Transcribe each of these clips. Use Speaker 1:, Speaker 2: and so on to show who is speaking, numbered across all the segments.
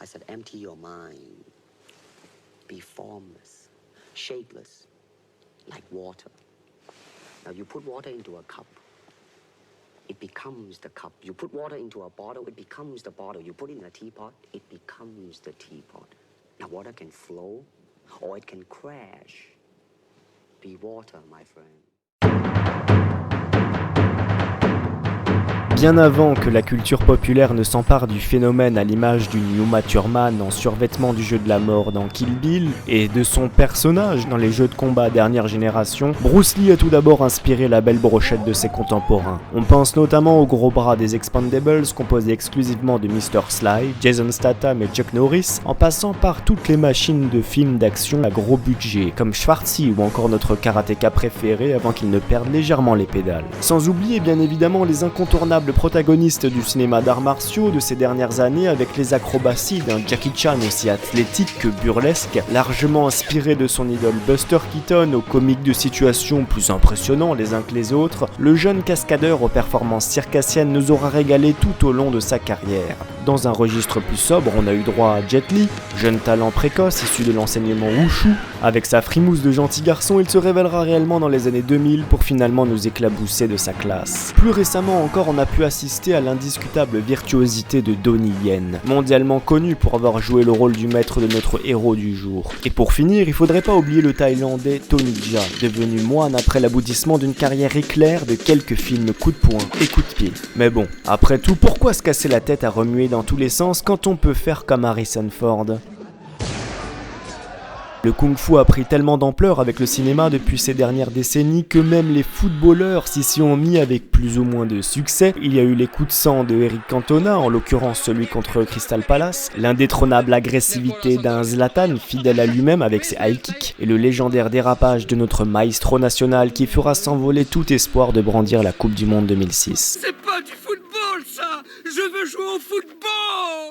Speaker 1: I said, empty your mind. Be formless, shapeless, like water. Now you put water into a cup, it becomes the cup. You put water into a bottle, it becomes the bottle. You put it in a teapot, it becomes the teapot. Now water can flow or it can crash. Be water, my friend.
Speaker 2: Bien avant que la culture populaire ne s'empare du phénomène à l'image d'une Uma Thurman en survêtement du jeu de la mort dans Kill Bill et de son personnage dans les jeux de combat dernière génération, Bruce Lee a tout d'abord inspiré la belle brochette de ses contemporains. On pense notamment aux gros bras des Expendables composés exclusivement de Mr. Sly, Jason Statham et Chuck Norris, en passant par toutes les machines de films d'action à gros budget, comme Schwarzy ou encore notre karatéka préféré avant qu'il ne perde légèrement les pédales. Sans oublier bien évidemment les incontournables protagoniste du cinéma d'arts martiaux de ces dernières années avec les acrobaties d'un Jackie Chan aussi athlétique que burlesque, largement inspiré de son idole Buster Keaton aux comiques de situation plus impressionnants les uns que les autres, le jeune cascadeur aux performances circassiennes nous aura régalé tout au long de sa carrière. Dans un registre plus sobre, on a eu droit à Jet Li, jeune talent précoce issu de l'enseignement Wushu. Avec sa frimousse de gentil garçon, il se révélera réellement dans les années 2000 pour finalement nous éclabousser de sa classe. Plus récemment encore, on a pu assister à l'indiscutable virtuosité de Donnie Yen, mondialement connu pour avoir joué le rôle du maître de notre héros du jour. Et pour finir, il faudrait pas oublier le Thaïlandais Tony Jaa, devenu moine après l'aboutissement d'une carrière éclair de quelques films coup de poing et coup de pied. Mais bon, après tout, pourquoi se casser la tête à remuer dans tous les sens quand on peut faire comme Harrison Ford ? Le kung-fu a pris tellement d'ampleur avec le cinéma depuis ces dernières décennies que même les footballeurs s'y sont mis avec plus ou moins de succès. Il y a eu les coups de sang de Eric Cantona, en l'occurrence celui contre Crystal Palace, l'indétrônable agressivité d'un Zlatan fidèle à lui-même avec ses high kicks, et le légendaire dérapage de notre maestro national qui fera s'envoler tout espoir de brandir la Coupe du Monde 2006.
Speaker 3: C'est pas du football ça! Je veux jouer au football!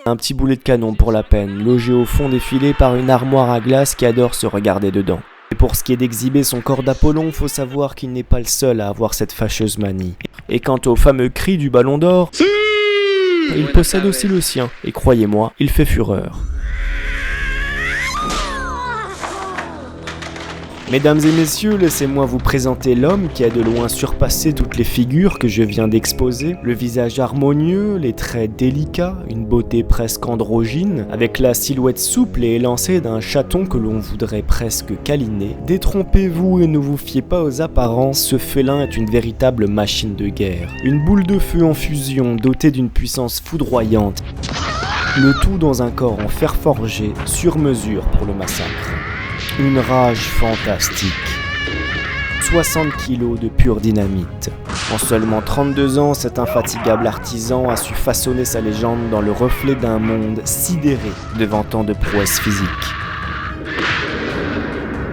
Speaker 2: Un petit boulet de canon pour la peine, logé au fond des filets par une armoire à glace qui adore se regarder dedans. Et pour ce qui est d'exhiber son corps d'Apollon, faut savoir qu'il n'est pas le seul à avoir cette fâcheuse manie. Et quant au fameux cri du Ballon d'Or, il possède aussi le sien, et croyez-moi, il fait fureur. Mesdames et messieurs, laissez-moi vous présenter l'homme qui a de loin surpassé toutes les figures que je viens d'exposer. Le visage harmonieux, les traits délicats, une beauté presque androgyne, avec la silhouette souple et élancée d'un chaton que l'on voudrait presque câliner. Détrompez-vous et ne vous fiez pas aux apparences, ce félin est une véritable machine de guerre. Une boule de feu en fusion, dotée d'une puissance foudroyante. Le tout dans un corps en fer forgé, sur mesure pour le massacre. Une rage fantastique. 60 kilos de pure dynamite. En seulement 32 ans, cet infatigable artisan a su façonner sa légende dans le reflet d'un monde sidéré devant tant de prouesses physiques.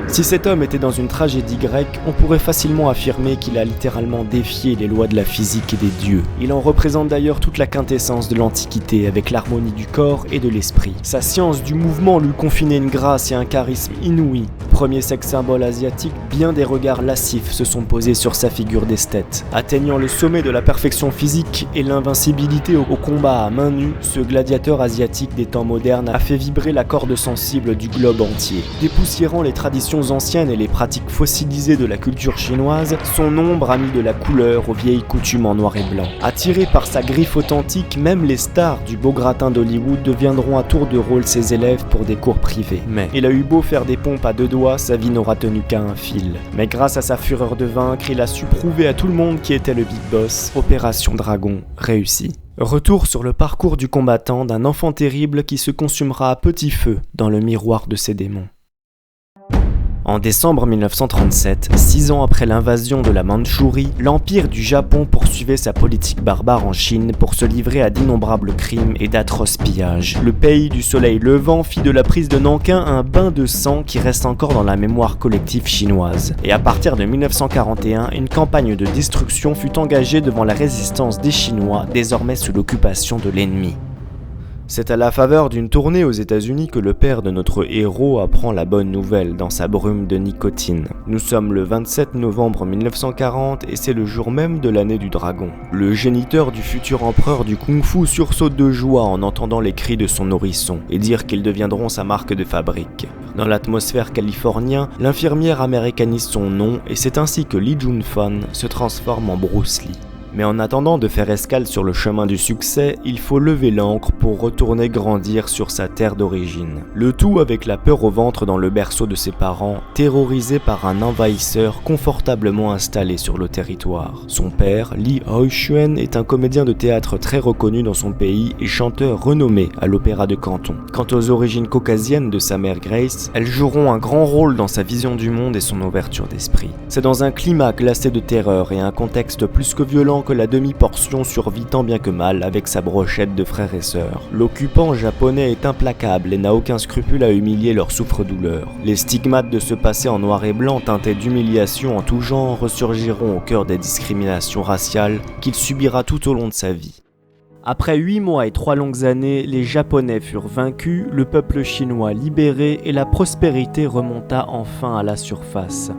Speaker 2: Si cet homme était dans une tragédie grecque, on pourrait facilement affirmer qu'il a littéralement défié les lois de la physique et des dieux. Il en représente d'ailleurs toute la quintessence de l'Antiquité avec l'harmonie du corps et de l'esprit. Sa science du mouvement lui confinait une grâce et un charisme inouïs. Premier sex symbole asiatique, bien des regards lascifs se sont posés sur sa figure d'esthète. Atteignant le sommet de la perfection physique et l'invincibilité au combat à main nue, ce gladiateur asiatique des temps modernes a fait vibrer la corde sensible du globe entier. Dépoussiérant les traditions anciennes et les pratiques fossilisées de la culture chinoise, son ombre a mis de la couleur aux vieilles coutumes en noir et blanc. Attirés par sa griffe authentique, même les stars du beau gratin d'Hollywood deviendront à tour de rôle ses élèves pour des cours privés. Mais il a eu beau faire des pompes à deux doigts, sa vie n'aura tenu qu'à un fil. Mais grâce à sa fureur de vaincre, il a su prouver à tout le monde qui était le Big Boss. Opération Dragon réussie. Retour sur le parcours du combattant d'un enfant terrible qui se consumera à petit feu dans le miroir de ses démons. En décembre 1937, 6 ans après l'invasion de la Mandchourie, l'Empire du Japon poursuivait sa politique barbare en Chine pour se livrer à d'innombrables crimes et d'atroces pillages. Le pays du soleil levant fit de la prise de Nankin un bain de sang qui reste encore dans la mémoire collective chinoise. Et à partir de 1941, une campagne de destruction fut engagée devant la résistance des Chinois, désormais sous l'occupation de l'ennemi. C'est à la faveur d'une tournée aux États-Unis que le père de notre héros apprend la bonne nouvelle dans sa brume de nicotine. Nous sommes le 27 novembre 1940 et c'est le jour même de l'année du dragon. Le géniteur du futur empereur du kung-fu sursaute de joie en entendant les cris de son nourrisson et dire qu'ils deviendront sa marque de fabrique. Dans l'atmosphère californienne, l'infirmière américanise son nom et c'est ainsi que Lee Jun-fan se transforme en Bruce Lee. Mais en attendant de faire escale sur le chemin du succès, il faut lever l'ancre pour retourner grandir sur sa terre d'origine. Le tout avec la peur au ventre dans le berceau de ses parents, terrorisé par un envahisseur confortablement installé sur le territoire. Son père, Lee Hoi-shuen, est un comédien de théâtre très reconnu dans son pays et chanteur renommé à l'Opéra de Canton. Quant aux origines caucasiennes de sa mère Grace, elles joueront un grand rôle dans sa vision du monde et son ouverture d'esprit. C'est dans un climat glacé de terreur et un contexte plus que violent que la demi-portion survit tant bien que mal avec sa brochette de frères et sœurs. L'occupant japonais est implacable et n'a aucun scrupule à humilier leur souffre-douleur. Les stigmates de ce passé en noir et blanc teintés d'humiliation en tout genre ressurgiront au cœur des discriminations raciales qu'il subira tout au long de sa vie. Après 8 mois et 3 longues années, les Japonais furent vaincus, le peuple chinois libéré et la prospérité remonta enfin à la surface.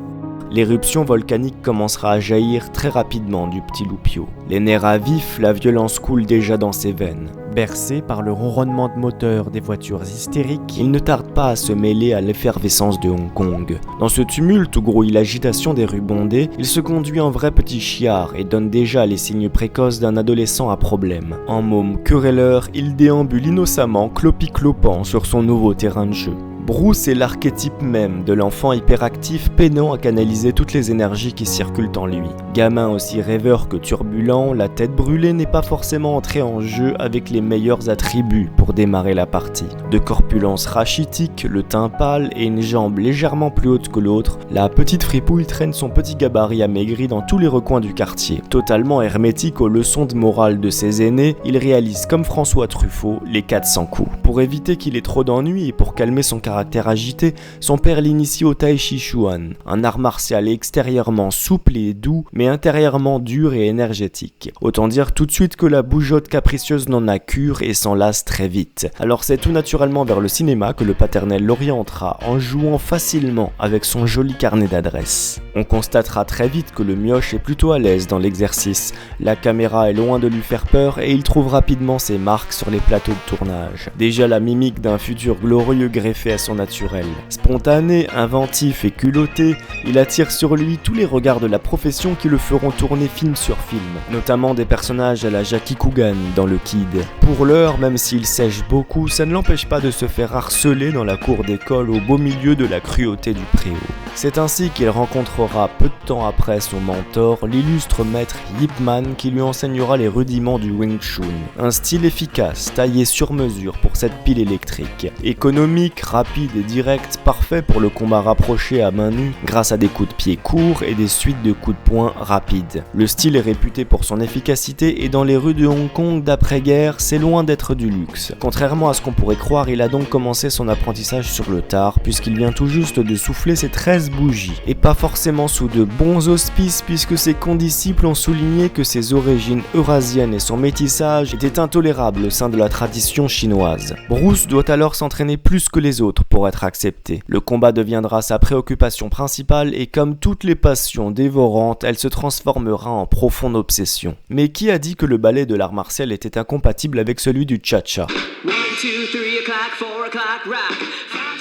Speaker 2: L'éruption volcanique commencera à jaillir très rapidement du petit Loupio. Les nerfs à vif, la violence coule déjà dans ses veines. Bercé par le ronronnement de moteur des voitures hystériques, il ne tarde pas à se mêler à l'effervescence de Hong Kong. Dans ce tumulte où grouille l'agitation des rues bondées, il se conduit en vrai petit chiard et donne déjà les signes précoces d'un adolescent à problème. En môme querelleur, il déambule innocemment, clopi-clopant sur son nouveau terrain de jeu. Bruce est l'archétype même de l'enfant hyperactif peinant à canaliser toutes les énergies qui circulent en lui. Gamin aussi rêveur que turbulent, la tête brûlée n'est pas forcément entrée en jeu avec les meilleurs attributs pour démarrer la partie. De corpulence rachitique, le teint pâle et une jambe légèrement plus haute que l'autre, la petite fripouille traîne son petit gabarit amaigri dans tous les recoins du quartier. Totalement hermétique aux leçons de morale de ses aînés, il réalise comme François Truffaut les 400 coups. Pour éviter qu'il ait trop d'ennuis et pour calmer son caractère agité, son père l'initie au Tai Chi Chuan, un art martial extérieurement souple et doux, mais intérieurement dur et énergétique. Autant dire tout de suite que la bougeotte capricieuse n'en a cure et s'en lasse très vite. Alors c'est tout naturellement vers le cinéma que le paternel l'orientera en jouant facilement avec son joli carnet d'adresses. On constatera très vite que le mioche est plutôt à l'aise dans l'exercice, la caméra est loin de lui faire peur et il trouve rapidement ses marques sur les plateaux de tournage. Déjà la mimique d'un futur glorieux greffé à son naturel. Spontané, inventif et culotté, il attire sur lui tous les regards de la profession qui le feront tourner film sur film, notamment des personnages à la Jackie Coogan dans Le Kid. Pour l'heure, même s'il sèche beaucoup, ça ne l'empêche pas de se faire harceler dans la cour d'école au beau milieu de la cruauté du préau. C'est ainsi qu'il rencontrera peu de temps après son mentor, l'illustre maître Yip Man qui lui enseignera les rudiments du Wing Chun. Un style efficace, taillé sur mesure pour cette pile électrique. Économique, rapide et direct, parfait pour le combat rapproché à main nue grâce à des coups de pied courts et des suites de coups de poing rapides. Le style est réputé pour son efficacité et dans les rues de Hong Kong d'après-guerre, c'est loin d'être du luxe. Contrairement à ce qu'on pourrait croire, il a donc commencé son apprentissage sur le tard puisqu'il vient tout juste de souffler ses 13 bougies. Et pas forcément sous de bons auspices puisque ses condisciples ont souligné que ses origines eurasiennes et son métissage étaient intolérables au sein de la tradition chinoise. Bruce doit alors s'entraîner plus que les autres pour être accepté. Le combat deviendra sa préoccupation principale et comme toutes les passions dévorantes, elle se transformera en profonde obsession. Mais qui a dit que le ballet de l'art martial était incompatible avec celui du cha-cha ?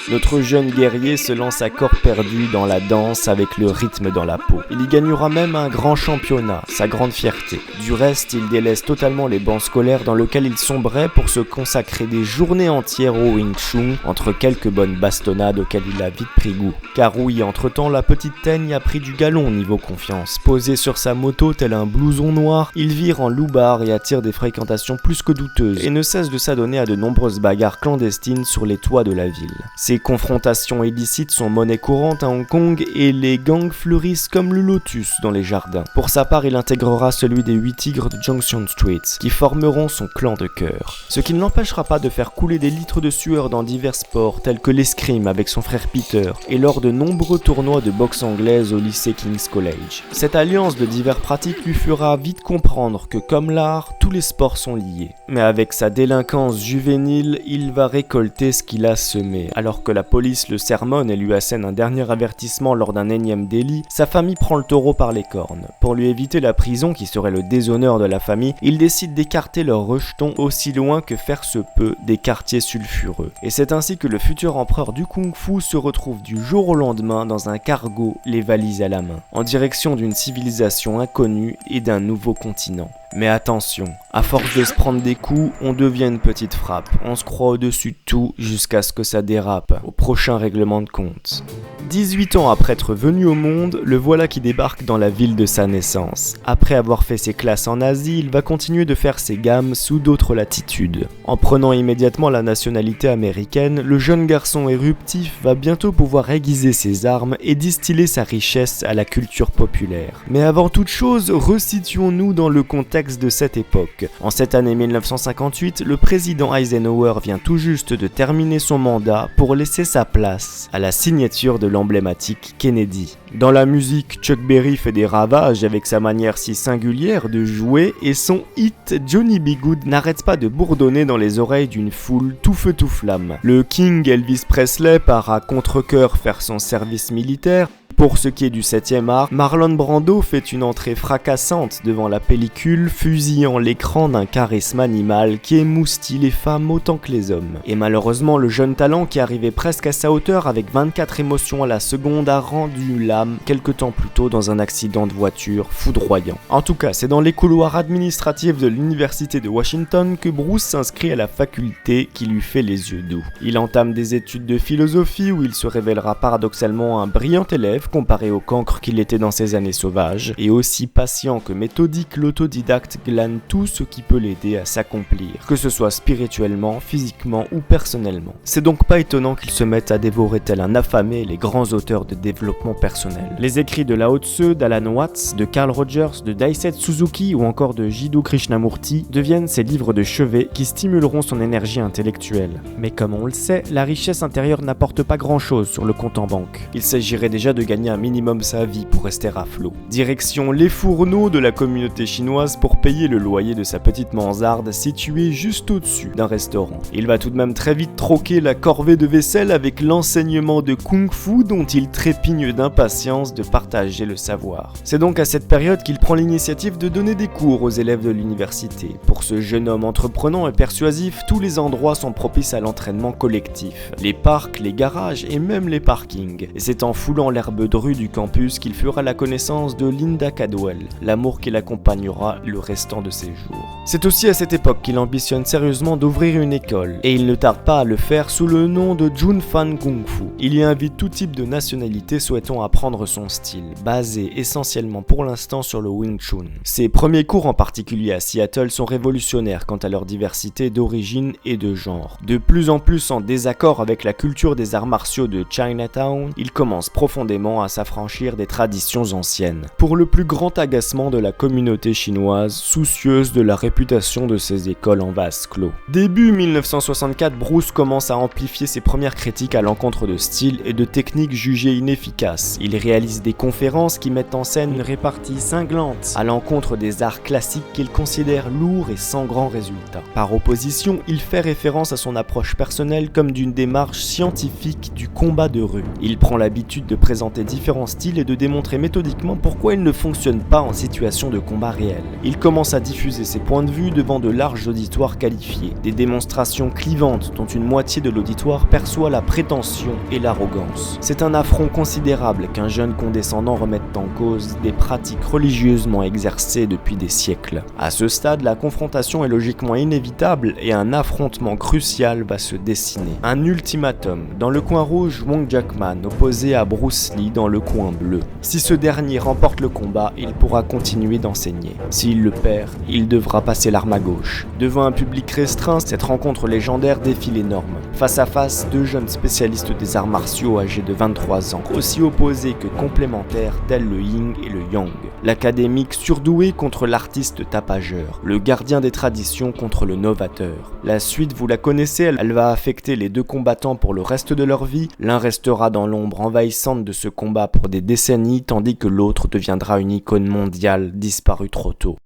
Speaker 2: Notre jeune guerrier se lance à corps perdu dans la danse avec le rythme dans la peau. Il y gagnera même un grand championnat, sa grande fierté. Du reste, il délaisse totalement les bancs scolaires dans lesquels il sombrait pour se consacrer des journées entières au Wing Chun, entre quelques bonnes bastonnades auxquelles il a vite pris goût. Car oui, entre-temps, la petite teigne a pris du galon niveau confiance. Posé sur sa moto tel un blouson noir, il vire en loupard et attire des fréquentations plus que douteuses, et ne cesse de s'adonner à de nombreuses bagarres clandestines sur les toits de la ville. Les confrontations illicites sont monnaie courante à Hong Kong et les gangs fleurissent comme le lotus dans les jardins. Pour sa part, il intégrera celui des 8 tigres de Junction Street, qui formeront son clan de cœur. Ce qui ne l'empêchera pas de faire couler des litres de sueur dans divers sports tels que l'escrime avec son frère Peter et lors de nombreux tournois de boxe anglaise au lycée King's College. Cette alliance de diverses pratiques lui fera vite comprendre que comme l'art, tous les sports sont liés. Mais avec sa délinquance juvénile 2000, il va récolter ce qu'il a semé. Alors que la police le sermonne et lui assène un dernier avertissement lors d'un énième délit, sa famille prend le taureau par les cornes. Pour lui éviter la prison qui serait le déshonneur de la famille, il décide d'écarter leurs rejetons aussi loin que faire se peut des quartiers sulfureux. Et c'est ainsi que le futur empereur du Kung-Fu se retrouve du jour au lendemain dans un cargo, les valises à la main, en direction d'une civilisation inconnue et d'un nouveau continent. Mais attention, à force de se prendre des coups, on devient une petite frappe. On se croit au-dessus de tout jusqu'à ce que ça dérape, au prochain règlement de compte. 18 ans après être venu au monde, le voilà qui débarque dans la ville de sa naissance. Après avoir fait ses classes en Asie, il va continuer de faire ses gammes sous d'autres latitudes. En prenant immédiatement la nationalité américaine, le jeune garçon éruptif va bientôt pouvoir aiguiser ses armes et distiller sa richesse à la culture populaire. Mais avant toute chose, resituons-nous dans le contexte de cette époque. En cette année 1958, le président Eisenhower vient tout juste de terminer son mandat pour laisser sa place à la signature de l'emblématique Kennedy. Dans la musique, Chuck Berry fait des ravages avec sa manière si singulière de jouer et son hit Johnny B. Good n'arrête pas de bourdonner dans les oreilles d'une foule tout feu tout flamme. Le King Elvis Presley part à contre-cœur faire son service militaire. Pour ce qui est du 7e art, Marlon Brando fait une entrée fracassante devant la pellicule, fusillant l'écran d'un charisme animal qui émoustille les femmes autant que les hommes. Et malheureusement, le jeune talent qui arrivait presque à sa hauteur avec 24 émotions à la seconde a rendu l'âme quelque temps plus tôt dans un accident de voiture foudroyant. En tout cas, c'est dans les couloirs administratifs de l'université de Washington que Bruce s'inscrit à la faculté qui lui fait les yeux doux. Il entame des études de philosophie où il se révélera paradoxalement un brillant élève comparé au cancre qu'il était dans ses années sauvages, et aussi patient que méthodique, l'autodidacte glane tout ce qui peut l'aider à s'accomplir, que ce soit spirituellement, physiquement ou personnellement. C'est donc pas étonnant qu'il se mette à dévorer tel un affamé les grands auteurs de développement personnel. Les écrits de Lao Tse, d'Alan Watts, de Carl Rogers, de Daisetsu Suzuki ou encore de Jiddu Krishnamurti deviennent ses livres de chevet qui stimuleront son énergie intellectuelle. Mais comme on le sait, la richesse intérieure n'apporte pas grand chose sur le compte en banque. Il s'agirait déjà de gagner un minimum sa vie pour rester à flot. Direction les fourneaux de la communauté chinoise pour payer le loyer de sa petite mansarde située juste au-dessus d'un restaurant. Il va tout de même très vite troquer la corvée de vaisselle avec l'enseignement de Kung-Fu dont il trépigne d'impatience de partager le savoir. C'est donc à cette période qu'il prend l'initiative de donner des cours aux élèves de l'université. Pour ce jeune homme entreprenant et persuasif, tous les endroits sont propices à l'entraînement collectif. Les parcs, les garages et même les parkings. Et c'est en foulant l'herbe de rue du campus qu'il fera la connaissance de Linda Cadwell, l'amour qui l'accompagnera le restant de ses jours. C'est aussi à cette époque qu'il ambitionne sérieusement d'ouvrir une école, et il ne tarde pas à le faire sous le nom de Jun Fan Kung Fu. Il y invite tout type de nationalité souhaitant apprendre son style, basé essentiellement pour l'instant sur le Wing Chun. Ses premiers cours en particulier à Seattle sont révolutionnaires quant à leur diversité d'origine et de genre. De plus en plus en désaccord avec la culture des arts martiaux de Chinatown, il commence profondément à s'affranchir des traditions anciennes, pour le plus grand agacement de la communauté chinoise, soucieuse de la réputation de ses écoles en vase clos. Début 1964, Bruce commence à amplifier ses premières critiques à l'encontre de styles et de techniques jugées inefficaces. Il réalise des conférences qui mettent en scène une répartie cinglante à l'encontre des arts classiques qu'il considère lourds et sans grand résultat. Par opposition, il fait référence à son approche personnelle comme d'une démarche scientifique du combat de rue. Il prend l'habitude de présenter différents styles et de démontrer méthodiquement pourquoi ils ne fonctionnent pas en situation de combat réel. Il commence à diffuser ses points de vue devant de larges auditoires qualifiés, des démonstrations clivantes dont une moitié de l'auditoire perçoit la prétention et l'arrogance. C'est un affront considérable qu'un jeune condescendant remette en cause des pratiques religieusement exercées depuis des siècles. À ce stade, la confrontation est logiquement inévitable et un affrontement crucial va se dessiner. Un ultimatum. Dans le coin rouge, Wong Jackman opposé à Bruce Lee dans le coin bleu. Si ce dernier remporte le combat, il pourra continuer d'enseigner. S'il le perd, il devra passer l'arme à gauche. Devant un public restreint, cette rencontre légendaire défie les normes. Face à face, deux jeunes spécialistes des arts martiaux âgés de 23 ans, aussi opposés que complémentaires tels le yin et le yang. L'académique surdoué contre l'artiste tapageur. Le gardien des traditions contre le novateur. La suite, vous la connaissez, elle va affecter les deux combattants pour le reste de leur vie. L'un restera dans l'ombre envahissante de ce combat pour des décennies, tandis que l'autre deviendra une icône mondiale disparue trop tôt.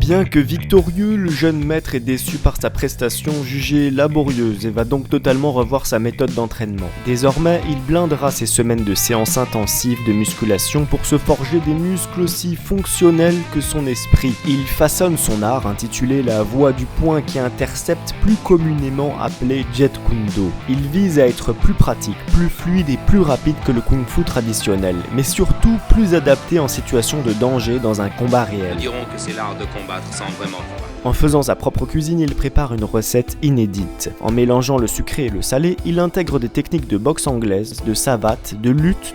Speaker 2: Bien que victorieux, le jeune maître est déçu par sa prestation jugée laborieuse et va donc totalement revoir sa méthode d'entraînement. Désormais, il blindera ses semaines de séances intensives de musculation pour se forger des muscles aussi fonctionnels que son esprit. Il façonne son art intitulé la voie du point qui intercepte, plus communément appelé Jeet Kune Do. Il vise à être plus pratique, plus fluide et plus rapide que le kung-fu traditionnel, mais surtout plus adapté en situation de danger dans un combat réel.
Speaker 4: Diront que c'est l'art de combattre sans vraiment combattre.
Speaker 2: En faisant sa propre cuisine, il prépare une recette inédite. En mélangeant le sucré et le salé, il intègre des techniques de boxe anglaise, de savate, de lutte,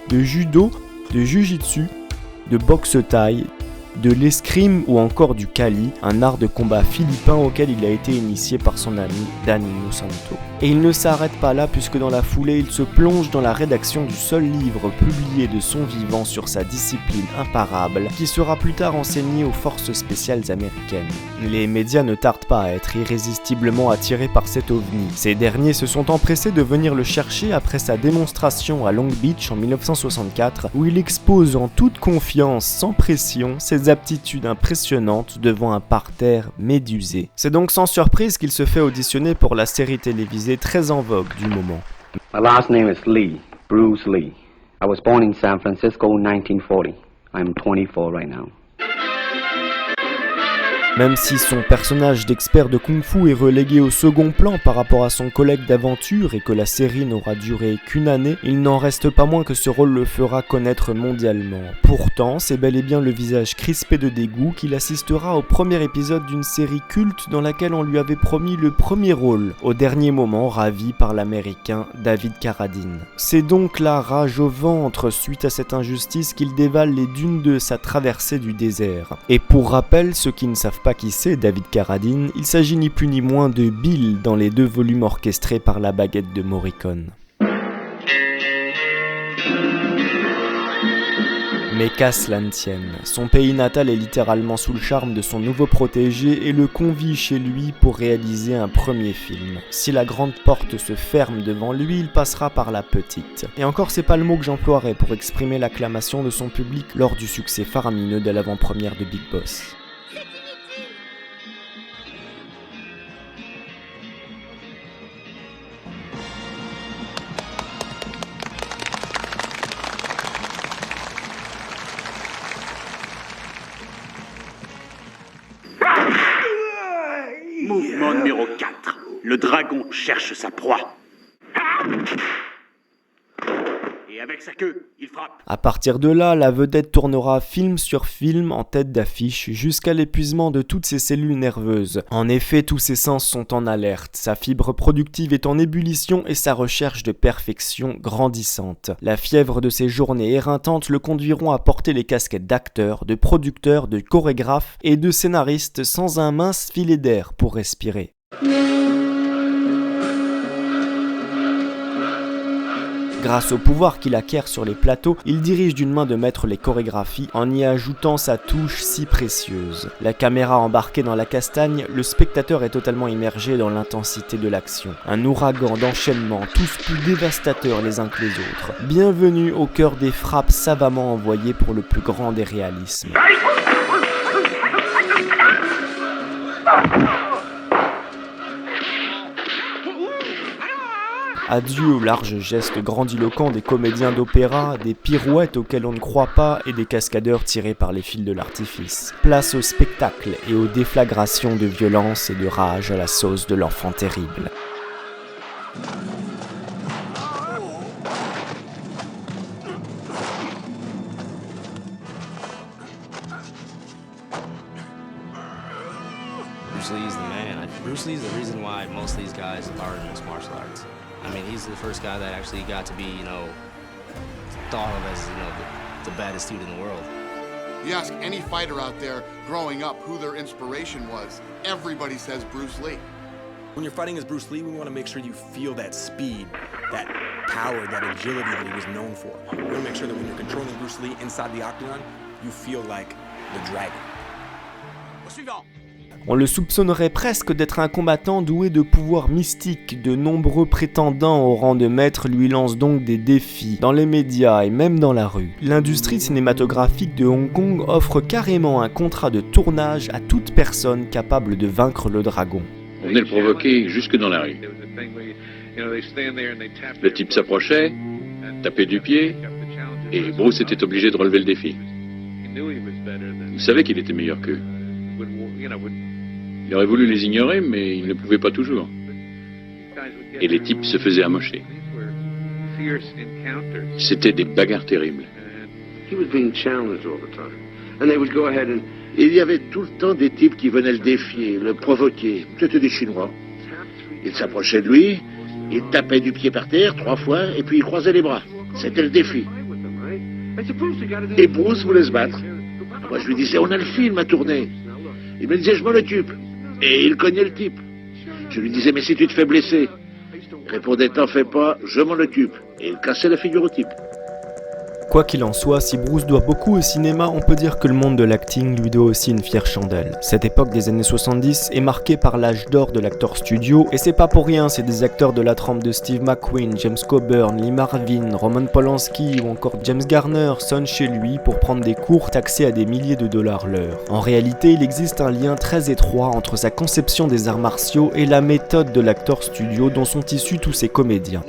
Speaker 2: de judo, de jujitsu, de boxe thaï, de l'escrime ou encore du kali, un art de combat philippin auquel il a été initié par son ami Dan Inosanto. Et il ne s'arrête pas là puisque dans la foulée, il se plonge dans la rédaction du seul livre publié de son vivant sur sa discipline imparable, qui sera plus tard enseigné aux forces spéciales américaines. Les médias ne tardent pas à être irrésistiblement attirés par cet ovni. Ces derniers se sont empressés de venir le chercher après sa démonstration à Long Beach en 1964, où il expose en toute confiance, sans pression, ses aptitudes impressionnantes devant un parterre médusé. C'est donc sans surprise qu'il se fait auditionner pour la série télévisée très en vogue du moment.
Speaker 1: My last name is Lee, Bruce Lee. I was born in San Francisco in 1940. I'm 24 right now.
Speaker 2: Même si son personnage d'expert de kung-fu est relégué au second plan par rapport à son collègue d'aventure et que la série n'aura duré qu'une année, il n'en reste pas moins que ce rôle le fera connaître mondialement. Pourtant, c'est bel et bien le visage crispé de dégoût qu'il assistera au premier épisode d'une série culte dans laquelle on lui avait promis le premier rôle, au dernier moment ravi par l'américain David Carradine. C'est donc la rage au ventre suite à cette injustice qu'il dévale les dunes de sa traversée du désert. Et pour rappel, ceux qui ne savent pas qui c'est David Carradine, il s'agit ni plus ni moins de Bill dans les 2 volumes orchestrés par la baguette de Morricone. Mais qu'à cela ne tienne, son pays natal est littéralement sous le charme de son nouveau protégé et le convie chez lui pour réaliser un premier film. Si la grande porte se ferme devant lui, il passera par la petite. Et encore, c'est pas le mot que j'emploierais pour exprimer l'acclamation de son public lors du succès faramineux de l'avant-première de Big Boss.
Speaker 5: Mouvement numéro 4. Le dragon cherche sa proie. Et avec sa queue, il frappe.
Speaker 2: À partir de là, la vedette tournera film sur film en tête d'affiche jusqu'à l'épuisement de toutes ses cellules nerveuses. En effet, tous ses sens sont en alerte, sa fibre productive est en ébullition et sa recherche de perfection grandissante. La fièvre de ses journées éreintantes le conduiront à porter les casquettes d'acteur, de producteur, de chorégraphe et de scénariste sans un mince filet d'air pour respirer. Grâce au pouvoir qu'il acquiert sur les plateaux, il dirige d'une main de maître les chorégraphies en y ajoutant sa touche si précieuse. La caméra embarquée dans la castagne, le spectateur est totalement immergé dans l'intensité de l'action. Un ouragan d'enchaînements, tous plus dévastateurs les uns que les autres. Bienvenue au cœur des frappes savamment envoyées pour le plus grand des réalismes. Adieu aux larges gestes grandiloquents des comédiens d'opéra, des pirouettes auxquelles on ne croit pas et des cascadeurs tirés par les fils de l'artifice. Place au spectacle et aux déflagrations de violence et de rage à la sauce de l'enfant terrible.
Speaker 4: Bruce Lee's the man. Bruce Lee's the reason why most of these guys are in mixed martial arts. I mean, he's the first guy that actually got to be, thought of as, the baddest dude in the world.
Speaker 6: You ask any fighter out there growing up who their inspiration was, everybody says Bruce Lee.
Speaker 7: When you're fighting as Bruce Lee, we want to make sure you feel that speed, that power, that agility that he was known for. We want to make sure that when you're controlling Bruce Lee inside the octagon, you feel like the dragon.
Speaker 5: Au suivant.
Speaker 2: On le soupçonnerait presque d'être un combattant doué de pouvoirs mystiques. De nombreux prétendants au rang de maître lui lancent donc des défis, dans les médias et même dans la rue. L'industrie cinématographique de Hong Kong offre carrément un contrat de tournage à toute personne capable de vaincre le dragon.
Speaker 8: On venait le provoquer jusque dans la rue. Le type s'approchait, tapait du pied, et Bruce était obligé de relever le défi. Il savait qu'il était meilleur qu'eux. Il aurait voulu les ignorer, mais il ne pouvait pas toujours. Et les types se faisaient amocher. C'était des bagarres terribles.
Speaker 9: Il y avait tout le temps des types qui venaient le défier, le provoquer. C'était des Chinois. Ils s'approchaient de lui, ils tapaient du pied par terre 3 fois, et puis ils croisaient les bras. C'était le défi. Et Bruce voulait se battre. Moi, je lui disais, on a le film à tourner. Il me disait, je m'en occupe. Et il cognait le type. Je lui disais, mais si tu te fais blesser. Il répondait, t'en fais pas, je m'en occupe. Et il cassait la figure au type.
Speaker 2: Quoi qu'il en soit, si Bruce doit beaucoup au cinéma, on peut dire que le monde de l'acting lui doit aussi une fière chandelle. Cette époque des années 70 est marquée par l'âge d'or de l'acteur studio, et c'est pas pour rien, c'est des acteurs de la trempe de Steve McQueen, James Coburn, Lee Marvin, Roman Polanski ou encore James Garner sonnent chez lui pour prendre des cours taxés à des milliers de dollars l'heure. En réalité, il existe un lien très étroit entre sa conception des arts martiaux et la méthode de l'acteur studio dont sont issus tous ces comédiens.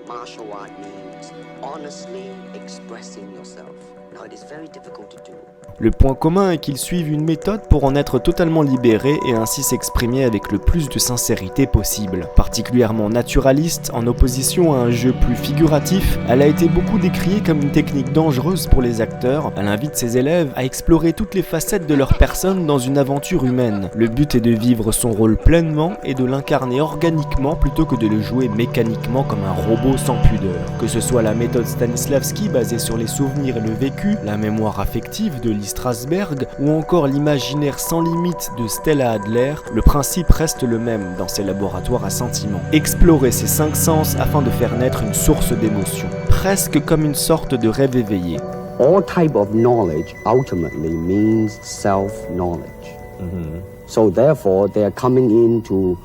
Speaker 1: Martial art means honestly expressing yourself. Now it is very difficult to do.
Speaker 2: Le point commun est qu'ils suivent une méthode pour en être totalement libérés et ainsi s'exprimer avec le plus de sincérité possible. Particulièrement naturaliste, en opposition à un jeu plus figuratif, elle a été beaucoup décriée comme une technique dangereuse pour les acteurs. Elle invite ses élèves à explorer toutes les facettes de leur personne dans une aventure humaine. Le but est de vivre son rôle pleinement et de l'incarner organiquement plutôt que de le jouer mécaniquement comme un robot sans pudeur. Que ce soit la méthode Stanislavski basée sur les souvenirs et le vécu, la mémoire affective de Lee Strasberg ou encore l'imaginaire sans limite de Stella Adler, le principe reste le même dans ces laboratoires à sentiments. Explorer ces 5 sens afin de faire naître une source d'émotion, presque comme une sorte de rêve éveillé.
Speaker 1: All type of knowledge ultimately means self-knowledge. So therefore, they are coming in to,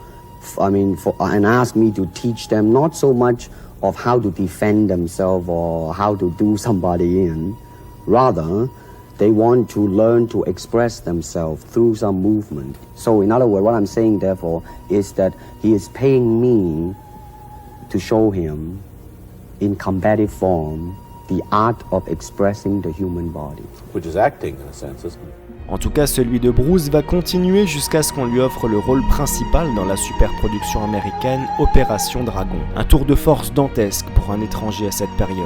Speaker 1: and ask me to teach them not so much of how to defend themselves or how to do somebody in, rather, they want to learn to express themselves through some movement. So in other words, what I'm saying therefore is that he is paying me to show him in combative form the art of expressing the human body.
Speaker 10: Which is acting in a sense, isn't it?
Speaker 2: En tout cas, celui de Bruce va continuer jusqu'à ce qu'on lui offre le rôle principal dans la superproduction américaine Opération Dragon. Un tour de force dantesque pour un étranger à cette période.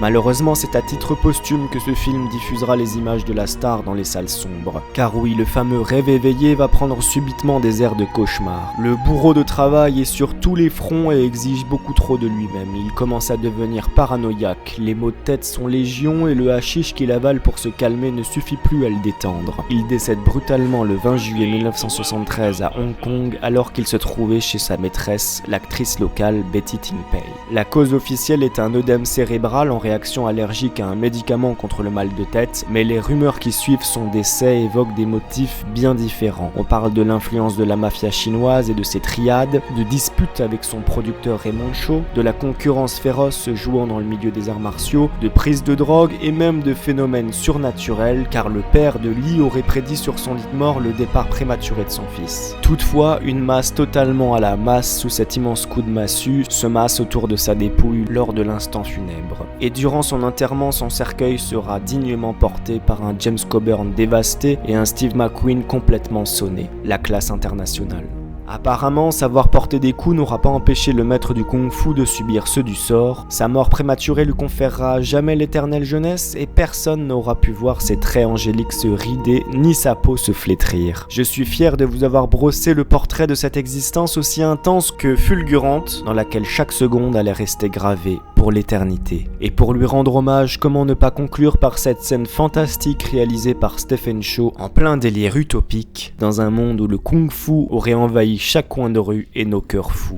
Speaker 2: Malheureusement, c'est à titre posthume que ce film diffusera les images de la star dans les salles sombres. Car oui, le fameux rêve éveillé va prendre subitement des airs de cauchemar. Le bourreau de travail est sur tous les fronts et exige beaucoup trop de lui-même. Il commence à devenir paranoïaque. Les maux de tête sont légion et le hashish qu'il avale pour se calmer ne suffit plus à le détendre. Il décède brutalement le 20 juillet 1973 à Hong Kong alors qu'il se trouvait chez sa maîtresse, l'actrice locale Betty Ting Pei. La cause officielle est un œdème cérébral en réaction allergique à un médicament contre le mal de tête, mais les rumeurs qui suivent son décès évoquent des motifs bien différents. On parle de l'influence de la mafia chinoise et de ses triades, de disputes avec son producteur Raymond Cho, de la concurrence féroce se jouant dans le milieu des arts martiaux, de prise de drogue et même de phénomènes surnaturels car le père de Lee aurait prédit sur son lit de mort le départ prématuré de son fils. Toutefois, une masse totalement à la masse sous cet immense coup de massue se masse autour de sa dépouille lors de l'instant funèbre. Et durant son enterrement, son cercueil sera dignement porté par un James Coburn dévasté et un Steve McQueen complètement sonné. La classe internationale. Apparemment, savoir porter des coups n'aura pas empêché le maître du kung-fu de subir ceux du sort. Sa mort prématurée lui conférera jamais l'éternelle jeunesse et personne n'aura pu voir ses traits angéliques se rider ni sa peau se flétrir. Je suis fier de vous avoir brossé le portrait de cette existence aussi intense que fulgurante, dans laquelle chaque seconde allait rester gravée pour l'éternité. Et pour lui rendre hommage, comment ne pas conclure par cette scène fantastique réalisée par Stephen Chow en plein délire utopique, dans un monde où le kung-fu aurait envahi chaque coin de rue et nos cœurs fous.